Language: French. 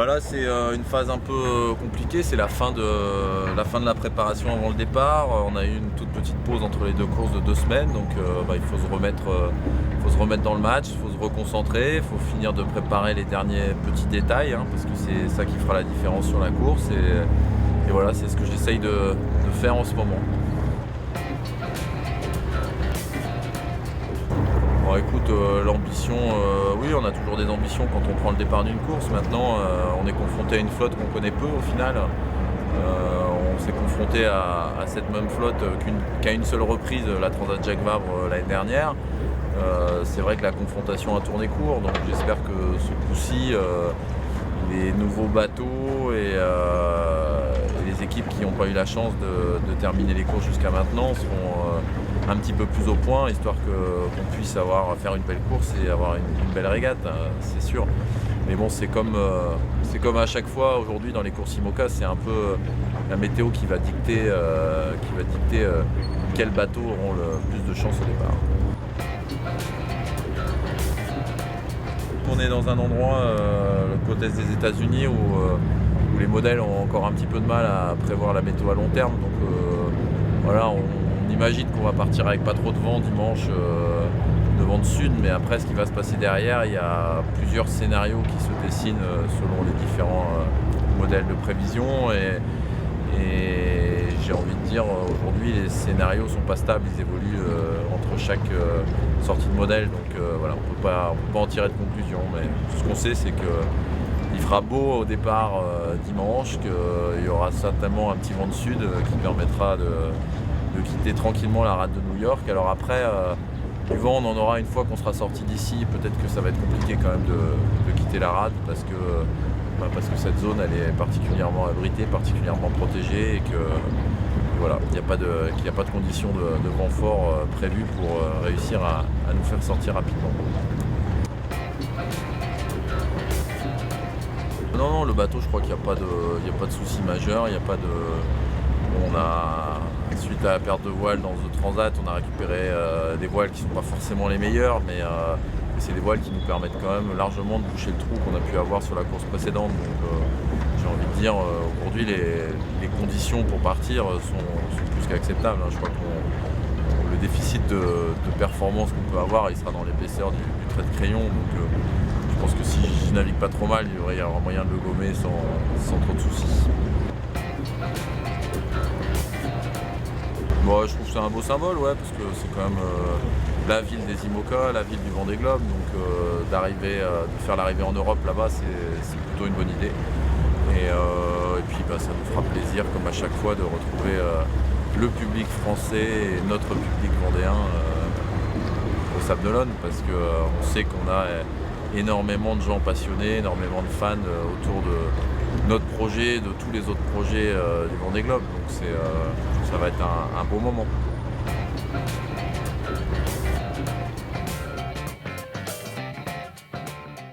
Bah là c'est une phase un peu compliquée, c'est la fin de la préparation avant le départ. On a eu une toute petite pause entre les deux courses de 2 semaines, donc il faut se remettre dans le match, il faut se reconcentrer, il faut finir de préparer les derniers petits détails, hein, parce que c'est ça qui fera la différence sur la course. Et voilà, c'est ce que j'essaye de faire en ce moment. Bon, écoute, l'ambition, oui, on a toujours des ambitions quand on prend le départ d'une course. Maintenant, on est confronté à une flotte qu'on connaît peu au final. On s'est confronté à cette même flotte qu'à une seule reprise, la Transat Jacques Vabre l'année dernière. C'est vrai que la confrontation a tourné court, donc j'espère que ce coup-ci, les nouveaux bateaux et les équipes qui n'ont pas eu la chance de terminer les courses jusqu'à maintenant seront un petit peu plus au point, histoire qu'on puisse faire une belle course et avoir une belle régate, c'est sûr. Mais bon, c'est comme à chaque fois aujourd'hui dans les courses IMOCA, c'est un peu la météo qui va dicter quels bateaux auront le plus de chance au départ. On est dans un endroit, le côte est des États-Unis, où les modèles ont encore un petit peu de mal à prévoir la météo à long terme. Donc voilà, on imagine qu'on va partir avec pas trop de vent dimanche, de vent de sud, mais après ce qui va se passer derrière, il y a plusieurs scénarios qui se dessinent selon les différents modèles de prévision. Et j'ai envie de dire, aujourd'hui les scénarios sont pas stables, ils évoluent entre chaque sortie de modèle, donc voilà, on peut pas en tirer de conclusion, mais tout ce qu'on sait c'est qu'il fera beau au départ dimanche, qu'il y aura certainement un petit vent de sud qui permettra de quitter tranquillement la rade de New York. Alors après, du vent on en aura une fois qu'on sera sorti d'ici, peut-être que ça va être compliqué quand même de quitter la rade, parce que cette zone elle est particulièrement abritée, particulièrement protégée, et que voilà, il n'y a pas de conditions de vent fort prévues pour réussir à nous faire sortir rapidement. Non, le bateau, je crois qu'il n'y a pas de souci majeur, suite à la perte de voile dans The Transat, on a récupéré des voiles qui ne sont pas forcément les meilleures, mais c'est des voiles qui nous permettent quand même largement de boucher le trou qu'on a pu avoir sur la course précédente. Donc j'ai envie de dire, aujourd'hui les conditions pour partir sont plus qu'acceptables, hein. Je crois que le déficit de performance qu'on peut avoir, il sera dans l'épaisseur du trait de crayon. Donc je pense que si je navigue pas trop mal, il y aura moyen de le gommer sans trop de soucis. Bon, je trouve que c'est un beau symbole, ouais, parce que c'est quand même la ville des IMOCA, la ville du Vendée Globe, donc de faire l'arrivée en Europe là-bas, c'est plutôt une bonne idée. Et puis ça nous fera plaisir, comme à chaque fois, de retrouver le public français et notre public vendéen au Sable d'Olonne, parce qu'on sait qu'on a énormément de gens passionnés, énormément de fans autour de notre projet, de tous les autres projets du Vendée Globe. Donc ça va être un beau moment.